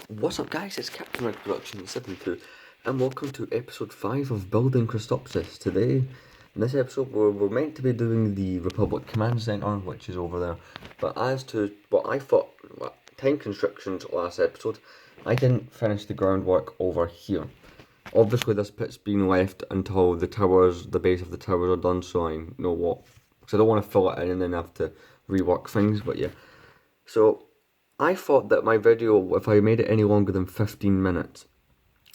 What's up guys, it's Captain Red Production 72 and welcome to episode 5 of Building Christophsis. Today, in this episode, we're meant to be doing the Republic Command Center, which is over there. But as to what I thought, tank constructions last episode, I didn't finish the groundwork over here. Obviously this pit's been left until the towers, the base of the towers are done, so I know what, because I don't want to fill it in and then have to rework things, but yeah. So, I thought that my video, if I made it any longer than 15 minutes,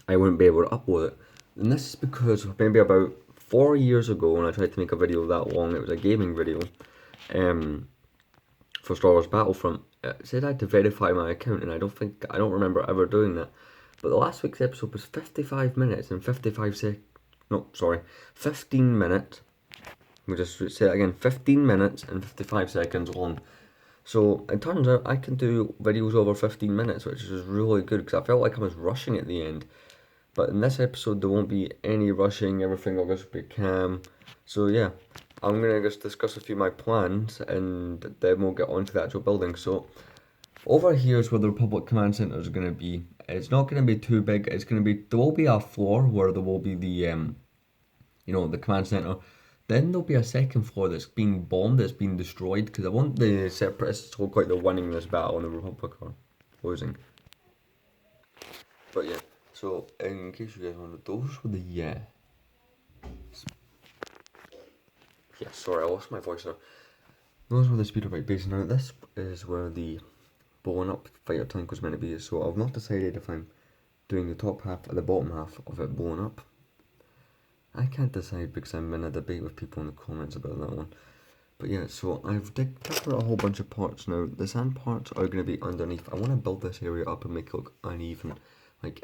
I wouldn't be able to upload it. And this is because maybe about 4 years ago, when I tried to make a video that long, it was a gaming video, for Star Wars Battlefront, it said I had to verify my account, and I don't remember ever doing that. But the last week's episode was 55 minutes and 15 minutes. We'll just say it again, 15 minutes and 55 seconds long. So it turns out I can do videos over 15 minutes, which is really good because I felt like I was rushing at the end. But in this episode, there won't be any rushing, everything will just be calm. So yeah, I'm going to just discuss a few of my plans and then we'll get on to the actual building. So over here is where the Republic Command Center is going to be. It's not going to be too big, there will be a floor where there will be the the command center. Then there'll be a second floor that's been bombed, that's been destroyed, because I want the Separatists to look like they're winning this battle and the Republic are losing. But yeah, so in case you guys wondered, those were the yeah, sorry, I lost my voice there. Those were the speeder bike base. Now this is where the blown up fighter tank was meant to be, so I've not decided if I'm doing the top half or the bottom half of it blown up. I can't decide because I'm in a debate with people in the comments about that one. But yeah, so I've dug out a whole bunch of parts now. The sand parts are going to be underneath. I want to build this area up and make it look uneven, like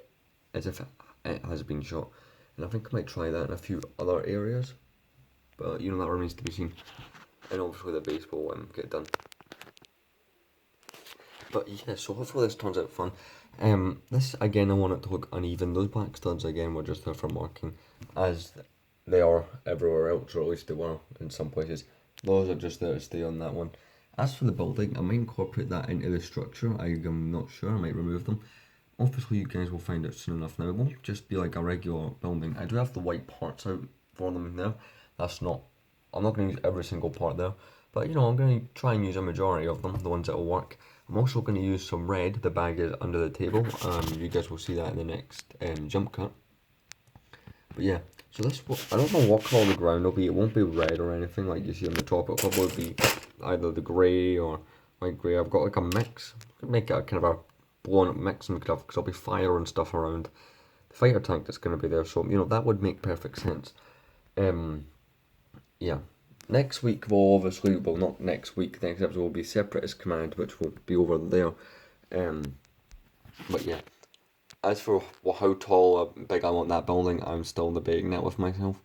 as if it has been shot. And I think I might try that in a few other areas. But that remains to be seen. And obviously the base will get done. But yeah, so hopefully this turns out fun. This again, I want it to look uneven. Those black studs again were just there for marking, as they are everywhere else, or at least they were in some places. Those are just there to stay on that one. As for the building, I might incorporate that into the structure. I'm not sure, I might remove them. Obviously you guys will find out soon enough now. It won't just be like a regular building. I do have the white parts out for them there. I'm not going to use every single part there. But I'm going to try and use a majority of them, the ones that will work. I'm also going to use some red. The bag is under the table. You guys will see that in the next jump cut. But yeah, so I don't know what colour the ground will be. It won't be red or anything like you see on the top. It'll probably be either the grey or light grey. I've got like a mix. Make it a kind of a blown up mix and stuff because there'll be fire and stuff around the fighter tank that's going to be there. So that would make perfect sense. Yeah. Next week will obviously, well not next week, the next episode will be Separatist Command, which will be over there. But yeah, as for how tall or big I want that building, I'm still debating that with myself.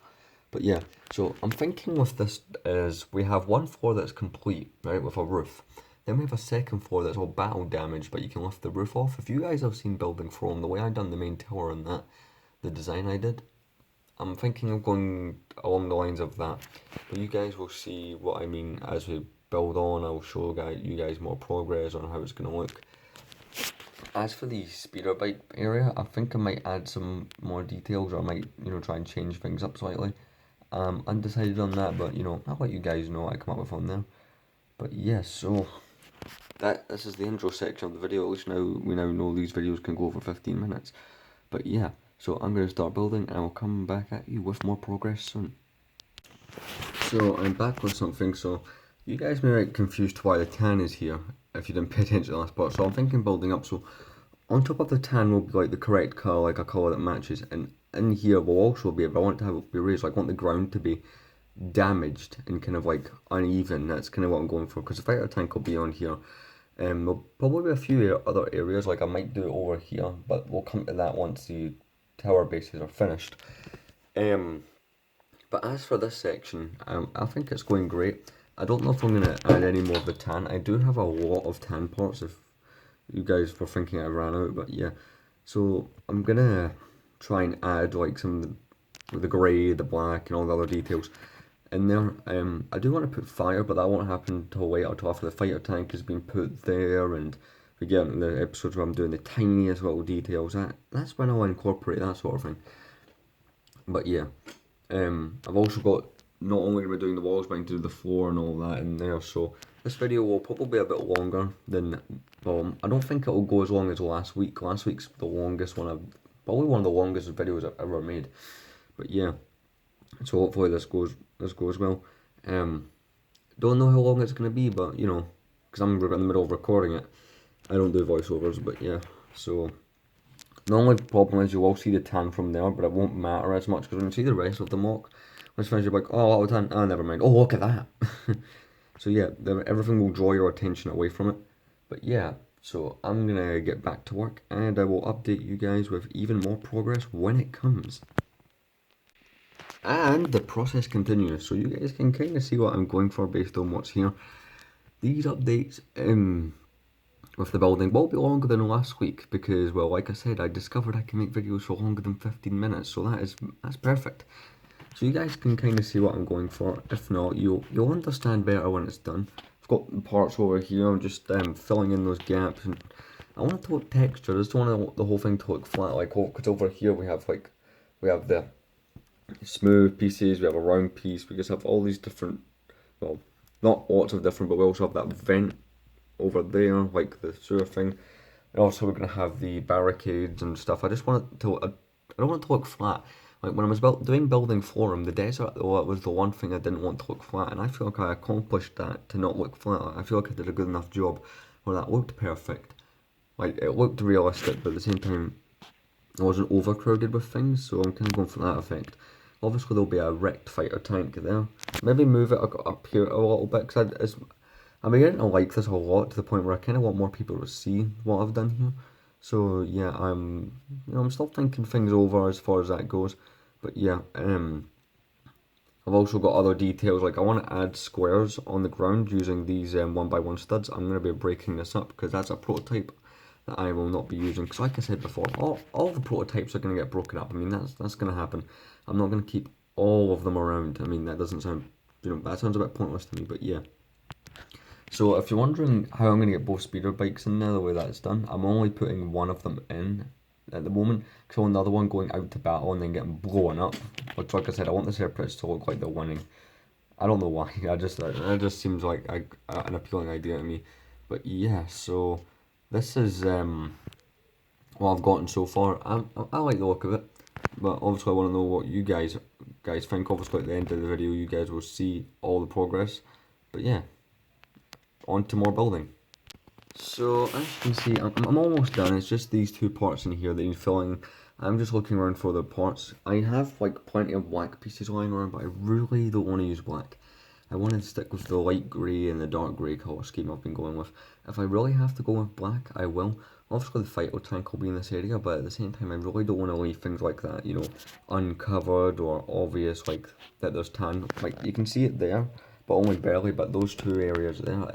But yeah, so I'm thinking with this is we have one floor that's complete, right, with a roof. Then we have a second floor that's all battle damaged, but you can lift the roof off. If you guys have seen Building From, the way I done the main tower and that, the design I did, I'm thinking of going along the lines of that. But you guys will see what I mean as we build on. I'll show you guys more progress on how it's going to look. As for the speeder bike area, I think I might add some more details, or I might, try and change things up slightly. Undecided on that, but I'll let you guys know what I come up with on there. But yes, so this is the intro section of the video. At least we now know these videos can go over 15 minutes. But yeah, so I'm going to start building and I'll come back at you with more progress soon. So I'm back with something, so you guys may get confused why the tan is here if you didn't pay attention to the last part. So I'm thinking building up, so on top of the tan will be like the correct colour, like a colour that matches, and in here will also be, if I want it to be raised, like I want the ground to be damaged and kind of like uneven. That's kind of what I'm going for, because the fighter tank will be on here. There'll probably be a few other areas, like I might do it over here, but we'll come to that once the tower bases are finished. But as for this section, I think it's going great. I don't know if I'm going to add any more of the tan. I do have a lot of tan parts if you guys were thinking I ran out, but yeah. So I'm going to try and add like some of the grey, the black and all the other details in there. I do want to put fire, but that won't happen until later, until after the fighter tank has been put there and again, the episodes where I'm doing the tiniest little details, that's when I'll incorporate that sort of thing. But yeah, I've also got, not only am I doing the walls, but I'm doing the floor and all that in there, so this video will probably be a bit longer than, well, I don't think it'll go as long as last week. Last week's the longest one, probably one of the longest videos I've ever made. But yeah, so hopefully this goes well. Don't know how long it's gonna be, but you know, because I'm in the middle of recording it, I don't do voiceovers. But yeah, so the only problem is you will see the tan from there, but it won't matter as much because when you see the rest of the mock, when it's finished, you're like, oh, a lot of tan. Oh, never mind. Oh, look at that. So yeah, everything will draw your attention away from it. But yeah, so I'm gonna get back to work and I will update you guys with even more progress when it comes. And the process continues, so you guys can kind of see what I'm going for based on what's here. These updates with the building will be longer than last week because, well, like I said, I discovered I can make videos for longer than 15 minutes, so that's perfect. So you guys can kind of see what I'm going for. If not, you'll understand better when it's done. I've got the parts over here. I'm just filling in those gaps, and I want it to look textured. I just don't want the whole thing to look flat. Like, because over here we have the smooth pieces. We have a round piece. We just have all these different, well, not lots of different, but we also have that vent over there, like the sewer thing. And also we're gonna have the barricades and stuff. I just want it to. I don't want it to look flat. Like when I was doing building forum, the desert was the one thing I didn't want to look flat, and I feel like I accomplished that to not look flat. I feel like I did a good enough job where that looked perfect. Like it looked realistic, but at the same time, I wasn't overcrowded with things, so I'm kind of going for that effect. Obviously, there'll be a wrecked fighter tank there. Maybe move it up here a little bit, because I'm beginning to like this a lot to the point where I kind of want more people to see what I've done here. So yeah, I'm still thinking things over as far as that goes. But yeah, I've also got other details, like I want to add squares on the ground using these 1x1 studs. I'm going to be breaking this up because that's a prototype that I will not be using. Because like I said before, all the prototypes are going to get broken up. I mean, that's going to happen. I'm not going to keep all of them around. I mean, that doesn't sound, that sounds a bit pointless to me, but yeah. So if you're wondering how I'm going to get both speeder bikes in there, the way that's done, I'm only putting one of them in at the moment, because I want the other one going out to battle and then getting blown up. Which, like I said, I want the Separatists to look like they're winning. I don't know why, it just seems like an appealing idea to me. But yeah, so this is what I've gotten so far. I like the look of it, but obviously I want to know what you guys think. Obviously at the end of the video you guys will see all the progress. But yeah, on to more building. So as you can see, I'm almost done. It's just these two parts in here that need filling. I'm just looking around for the parts. I have like plenty of black pieces lying around, but I really don't want to use black. I want to stick with the light grey and the dark grey colour scheme I've been going with. If I really have to go with black, I will. Obviously the fighter tank will be in this area, but at the same time I really don't want to leave things like that, uncovered or obvious, like that there's tan. Like you can see it there, but only barely, but those two areas there,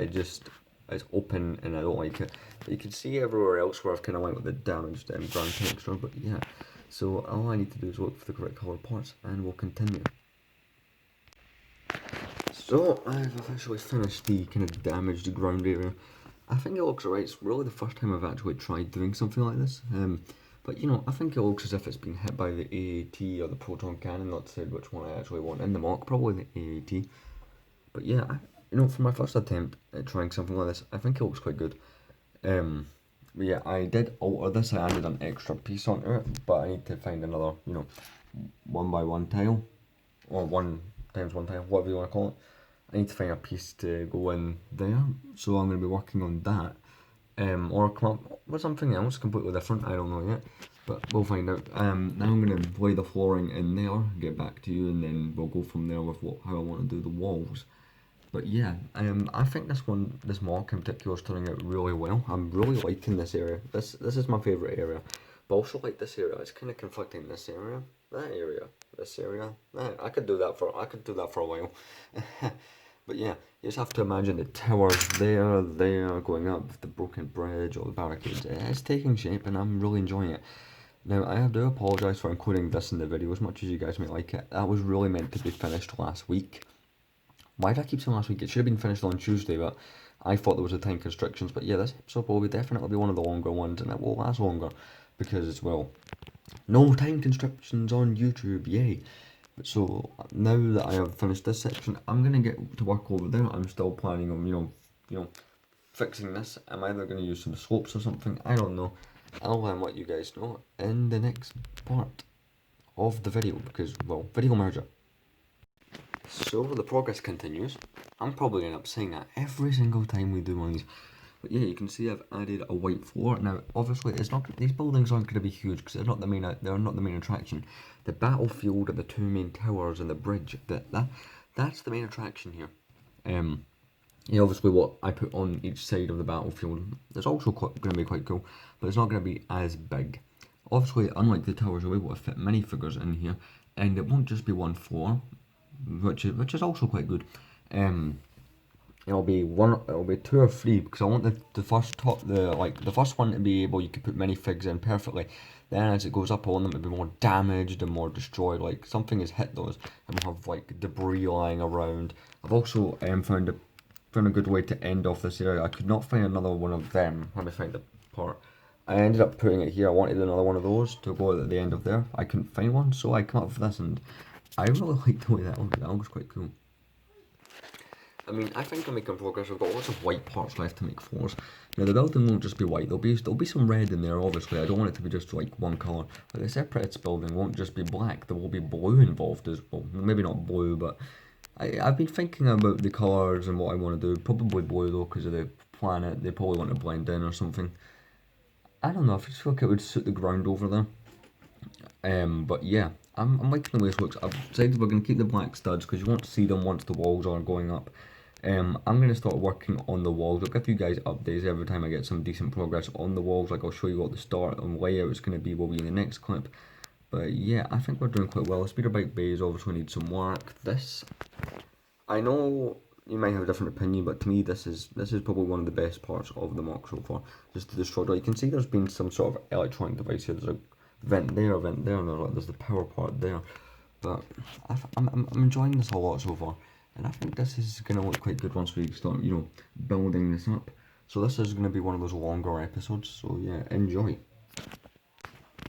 it's open and I don't like it. But you can see everywhere else where I've kind of went with the damaged ground texture, but yeah. So all I need to do is look for the correct colour parts and we'll continue. So I've officially finished the kind of damaged ground area. I think it looks alright. It's really the first time I've actually tried doing something like this. But I think it looks as if it's been hit by the AAT or the proton cannon, not said which one I actually want in the mock, probably the AAT. But yeah, for my first attempt at trying something like this, I think it looks quite good. But yeah, I did alter this. I added an extra piece onto it, but I need to find another, 1x1 tile, or 1x1 tile, whatever you want to call it. I need to find a piece to go in there, so I'm going to be working on that. Or come up with something else completely different, I don't know yet, but we'll find out. Now I'm going to lay the flooring in there, get back to you, and then we'll go from there with how I want to do the walls. But yeah, I think this mock in particular is turning out really well. I'm really liking this area. This is my favourite area. But also like this area, it's kind of conflicting. This area, that area, this area, that. I could do that for a while. But yeah, you just have to imagine the towers there, going up, the broken bridge, or the barricades. It's taking shape and I'm really enjoying it. Now, I do apologise for including this in the video as much as you guys may like it. That was really meant to be finished last week. Why did I keep saying last week? It should have been finished on Tuesday, but I thought there was a time constrictions, but yeah, this episode will definitely be one of the longer ones, and it will last longer because, well, no time constrictions on YouTube, yay! So now that I have finished this section, I'm gonna get to work over there. I'm still planning on, fixing this. I'm either gonna use some slopes or something. I don't know. I'll let you guys know in the next part of the video because, well, video merger. So the progress continues. I'm probably gonna end up saying that every single time we do one of these. But yeah, you can see I've added a white floor. Now, obviously, it's not these buildings aren't going to be huge because they're not the main attraction. The battlefield and the two main towers and the bridge that's the main attraction here. Yeah, obviously, what I put on each side of the battlefield is also going to be quite cool, but it's not going to be as big. Obviously, unlike the towers, you'll be able to fit minifigures in here, and it won't just be one floor, which is also quite good. It'll be two or three because I want the first one to be able you could put minifigs in perfectly. Then as it goes up, I want them to be more damaged and more destroyed. Like something has hit those, and we'll have like debris lying around. I've also found a good way to end off this area. I could not find another one of them. Let me find the part. I ended up putting it here. I wanted another one of those to go at the end of there. I couldn't find one, so I come up with this, and I really like the way that looks. That looks quite cool. I mean, I think I'm making progress. I've got lots of white parts left to make floors. Now the building won't just be white. There'll be some red in there. Obviously, I don't want it to be just like one color. Like the separates building won't just be black. There will be blue involved as well. Maybe not blue, but I've been thinking about the colors and what I want to do. Probably blue though, because of the planet. They probably want to blend in or something. I don't know. I just feel like it would suit the ground over there. But yeah, I'm liking the way this looks. I've decided we're going to keep the black studs because you want to see them once the walls are going up. I'm going to start working on the walls. I'll give you guys updates every time I get some decent progress on the walls. Like I'll show you what the start and layout is going to be will be in the next clip. But yeah, I think we're doing quite well. Speeder bike bays obviously need some work. This, I know you might have a different opinion, but to me this is probably one of the best parts of the mock so far. Just to destroy it. You can see there's been some sort of electronic device here. There's a vent there, and there's the power part there. But I'm enjoying this a lot so far. And I think this is going to look quite good once we start, building this up. So this is going to be one of those longer episodes, so yeah, enjoy.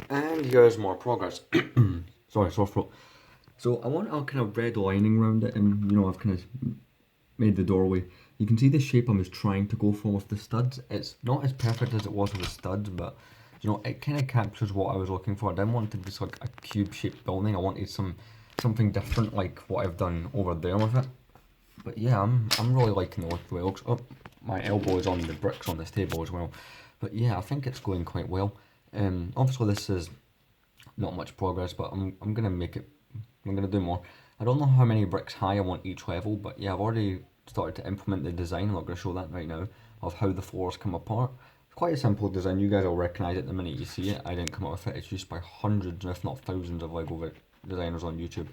And here's more progress. Sorry, sore throat. So I want a kind of red lining around it, and I've kind of made the doorway. You can see the shape I was trying to go for with the studs. It's not as perfect as it was with the studs, but it kind of captures what I was looking for. I didn't want it to be like a cube-shaped building. I wanted something different like what I've done over there with it. But yeah, I'm really liking the way it looks. Oh, my elbow is on the bricks on this table as well. But yeah, I think it's going quite well. Obviously this is not much progress, but I'm gonna make it. I'm gonna do more. I don't know how many bricks high I want each level, but yeah, I've already started to implement the design. I'm not gonna show that right now of how the floors come apart. It's quite a simple design. You guys will recognise it the minute you see it. I didn't come up with it. It's used by hundreds, if not thousands, of Lego designers on YouTube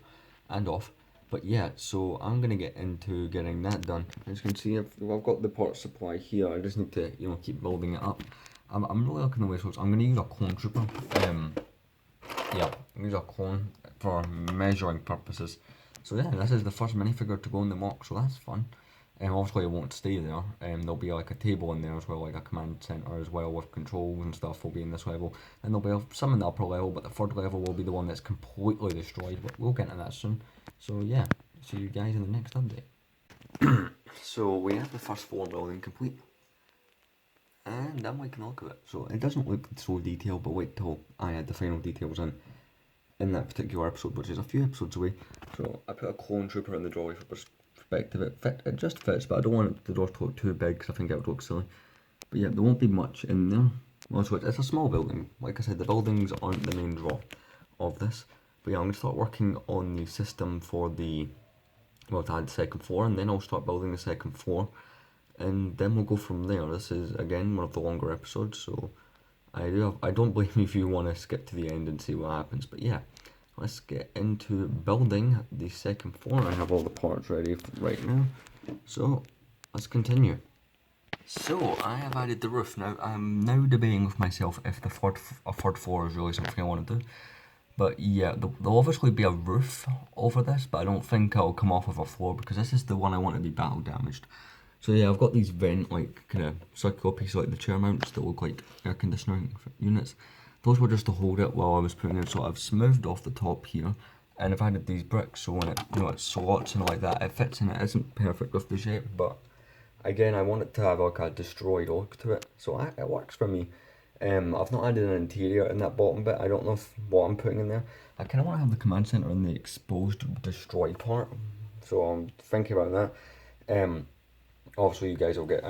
and off. But yeah, so I'm gonna get into getting that done. As you can see, I've got the part supply here. I just need to, keep building it up. I'm really looking the way it looks. I'm gonna use a clone trooper. Yeah, I'm use a clone for measuring purposes. So yeah, this is the first minifigure to go in the mock, so that's fun. Obviously it won't stay there. There'll be like a table in there as well, like a command center as well with controls and stuff will be in this level. And there'll be some in the upper level, but the third level will be the one that's completely destroyed. But we'll get into that soon. So yeah, see you guys in the next update. So we have the first floor building complete. And I'm liking the look of it. So it doesn't look so detailed, but wait till I add the final details in that particular episode, which is a few episodes away. So I put a clone trooper in the drawing for perspective. It just fits, but I don't want the doors to look too big because I think it would look silly. But yeah, there won't be much in there. Also, it's a small building. Like I said, the buildings aren't the main draw of this. But yeah, I'm going to start working on the system for to add the second floor, and then I'll start building the second floor. And then we'll go from there. This is, again, one of the longer episodes, so I don't blame you if you want to skip to the end and see what happens. But yeah, let's get into building the second floor. I have all the parts ready right now, so let's continue. So I have added the roof. Now I'm now debating with myself if a third floor is really something I want to do. But yeah, there'll obviously be a roof over this, but I don't think it'll come off of a floor because this is the one I want to be battle damaged. So yeah, I've got these vent like kind of circular pieces like the chair mounts that look like air conditioning units. Those were just to hold it while I was putting it. So I've smoothed off the top here, and I've added these bricks so when it it slots and like that, it fits in. It isn't perfect with the shape, but again, I want it to have like a destroyed look to it, so it works for me. I've not added an interior in that bottom bit. I don't know what I'm putting in there. I kind of want to have the command center in the exposed, destroyed part, so I'm thinking about that. Obviously, you guys will get.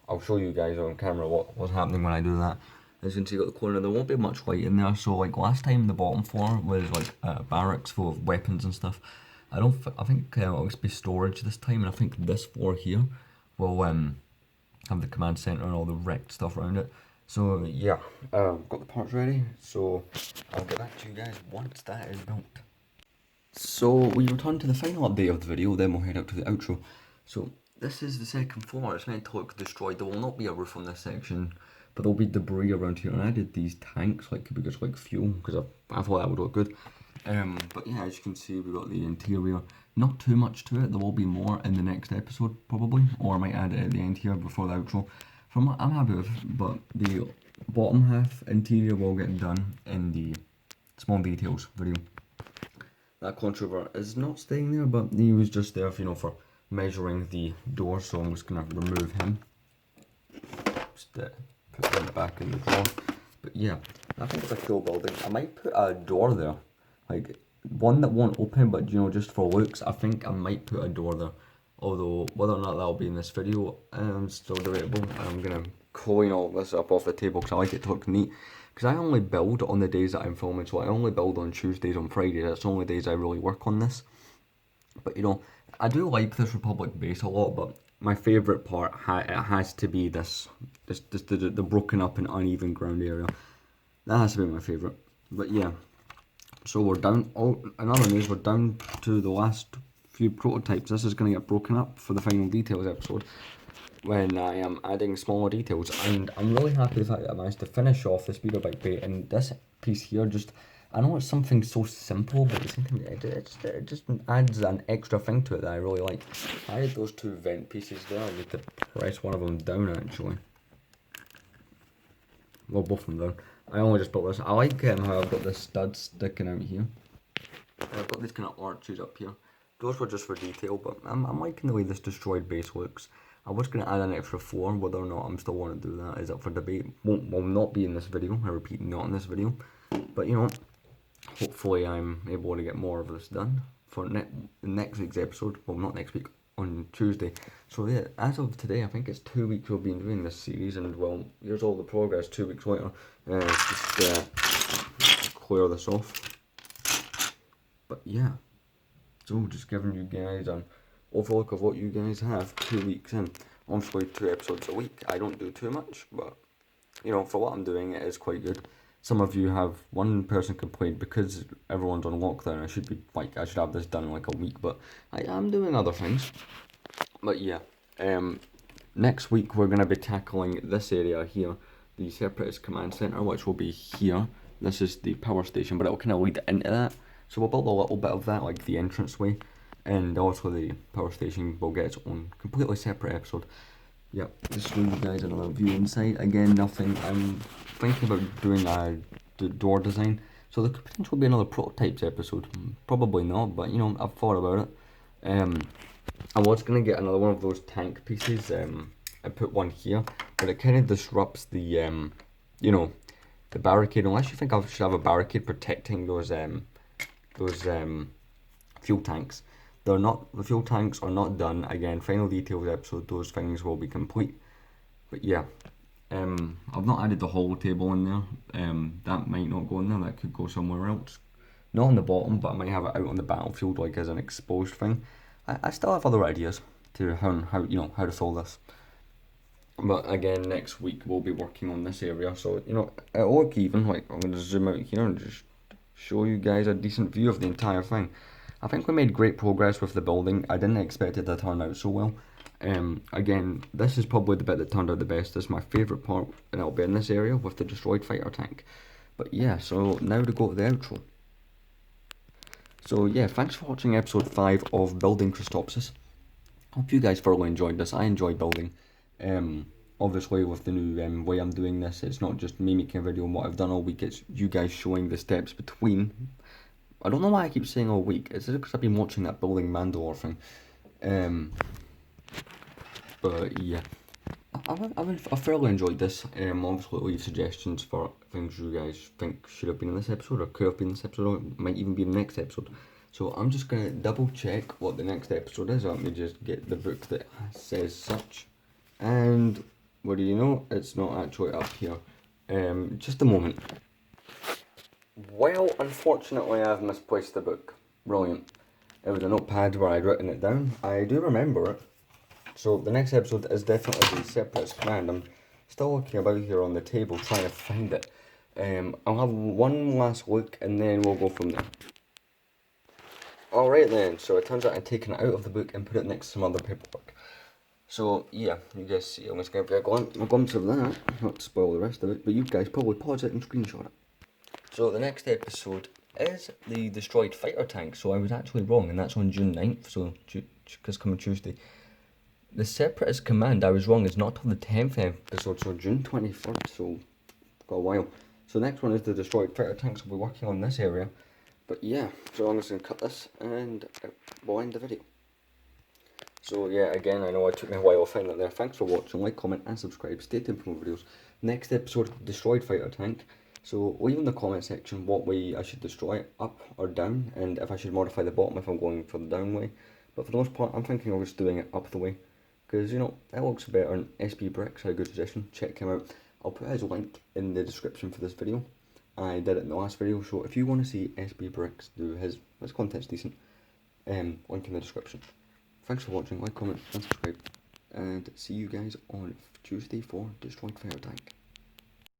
I'll show you guys on camera what's happening when I do that. As you can see, got the corner. There won't be much light in there, so like last time, the bottom floor was like barracks full of weapons and stuff. I think it'll just be storage this time, and I think this floor here will have the command center and all the wrecked stuff around it. So yeah, got the parts ready. So I'll get back to you guys once that is built. So we return to the final update of the video, then we'll head out to the outro. So this is the second floor. It's meant to look destroyed. There will not be a roof on this section, but there'll be debris around here. And I did these tanks like because like fuel because I thought that would look good. But yeah, as you can see, we've got the interior. Not too much to it. There will be more in the next episode probably, or I might add it at the end here before the outro. From what I'm happy with, but the bottom half interior will get done in the small details video. That controver is not staying there, but he was just there, for measuring the door, so I'm just gonna remove him. Just put him back in the drawer. But yeah, I think it's a cool building. I might put a door there, like one that won't open, but just for looks. I think I might put a door there. Although whether or not that'll be in this video, still debatable. I'm gonna clean all this up off the table because I like it to look neat. Because I only build on the days that I'm filming, so I only build on Tuesdays, on Fridays. That's the only days I really work on this. But I do like this Republic base a lot, but my favourite part it has to be this the broken up and uneven ground area. That has to be my favourite. But yeah, so we're down. Oh, another news, we're down to the last few prototypes. This is going to get broken up for the final details episode when I am adding smaller details, and I'm really happy with the fact that I managed to finish off the speeder bike bay. And this piece here, I know it's something so simple, but at the same time it just adds an extra thing to it that I really like. I added those two vent pieces there. I need to press one of them down actually. Well, both of them down. I only just built this. I like how I've got the studs sticking out here. I've got these kind of arches up here. Those were just for detail, but I'm liking the way this destroyed base looks. I was going to add an extra floor. Whether or not I'm still want to do that is up for debate. Will not be in this video. I repeat, not in this video. But hopefully I'm able to get more of this done for next week's episode. Well, not next week, on Tuesday. So yeah, as of today, I think it's 2 weeks we've been doing this series, and well, here's all the progress 2 weeks later. Just clear this off. But yeah, so just giving you guys an overlook of what you guys have 2 weeks in. Obviously 2 episodes a week. I don't do too much, but for what I'm doing, it is quite good. Some of you have, one person complained because everyone's on lockdown, I should have this done in like a week, but I am doing other things. But yeah, next week we're going to be tackling this area here, the Separatist Command Center, which will be here. This is the power station, but it will kind of lead into that. So we'll build a little bit of that, like the entranceway, and also the power station will get its own completely separate episode. Yeah, just show you guys another view inside. Again, nothing. I'm thinking about doing a door design, so there could potentially be another prototypes episode. Probably not, but I've thought about it. I was gonna get another one of those tank pieces. I put one here, but it kind of disrupts the the barricade. Unless you think I should have a barricade protecting those fuel tanks. The fuel tanks are not done. Again, final details episode, those things will be complete. But yeah, I've not added the whole table in there. That might not go in there, that could go somewhere else. Not on the bottom, but I might have it out on the battlefield, like as an exposed thing. I still have other ideas to how to fill this. But again, next week we'll be working on this area, so it'll look even. Like, I'm gonna zoom out here and just show you guys a decent view of the entire thing. I think we made great progress with the building. I didn't expect it to turn out so well. Again, this is probably the bit that turned out the best. This is my favourite part, and it'll be in this area with the destroyed fighter tank. But yeah, so now to go to the outro. So yeah, thanks for watching episode 5 of Building Christophsis. Hope you guys thoroughly enjoyed this. I enjoy building. Obviously, with the new way I'm doing this, it's not just me making a video on what I've done all week, it's you guys showing the steps between. I don't know why I keep saying all week. It's because I've been watching that building Mandalore thing. But yeah, I thoroughly enjoyed this. Obviously, leave suggestions for things you guys think should have been in this episode, or could have been in this episode, or might even be in the next episode. So I'm just gonna double check what the next episode is. Let me just get the book that says such. And what do you know? It's not actually up here. Just a moment. Well, unfortunately, I've misplaced the book. Brilliant. It was a notepad where I'd written it down. I do remember it. So the next episode is definitely the separate command. I'm still looking about here on the table trying to find it. I'll have one last look and then we'll go from there. Alright then, so it turns out I'd taken it out of the book and put it next to some other paperwork. So yeah, you guys see, I'm just going to get a glimpse of that, not to spoil the rest of it, but you guys probably pause it and screenshot it. So the next episode is the destroyed fighter tank, so I was actually wrong, and that's on June 9th, so because coming Tuesday. The Separatist Command, I was wrong, is not till the 10th episode, so June 23rd, so got a while. So the next one is the destroyed fighter tanks. We'll be working on this area. But yeah, so I'm just going to cut this and we'll end the video. So yeah, again, I know it took me a while to find that there. Thanks for watching, like, comment and subscribe. Stay tuned for more videos. Next episode, destroyed fighter tank. So leave in the comment section what way I should destroy it, up or down, and if I should modify the bottom if I'm going for the down way. But for the most part, I'm thinking of just doing it up the way. Because, you know, it looks better, and SB Bricks had a good suggestion. Check him out. I'll put his link in the description for this video. I did it in the last video, so if you want to see SB Bricks do his content's decent, link in the description. Thanks for watching, like, comment and subscribe, and see you guys on Tuesday for Destroyed Fire Tank.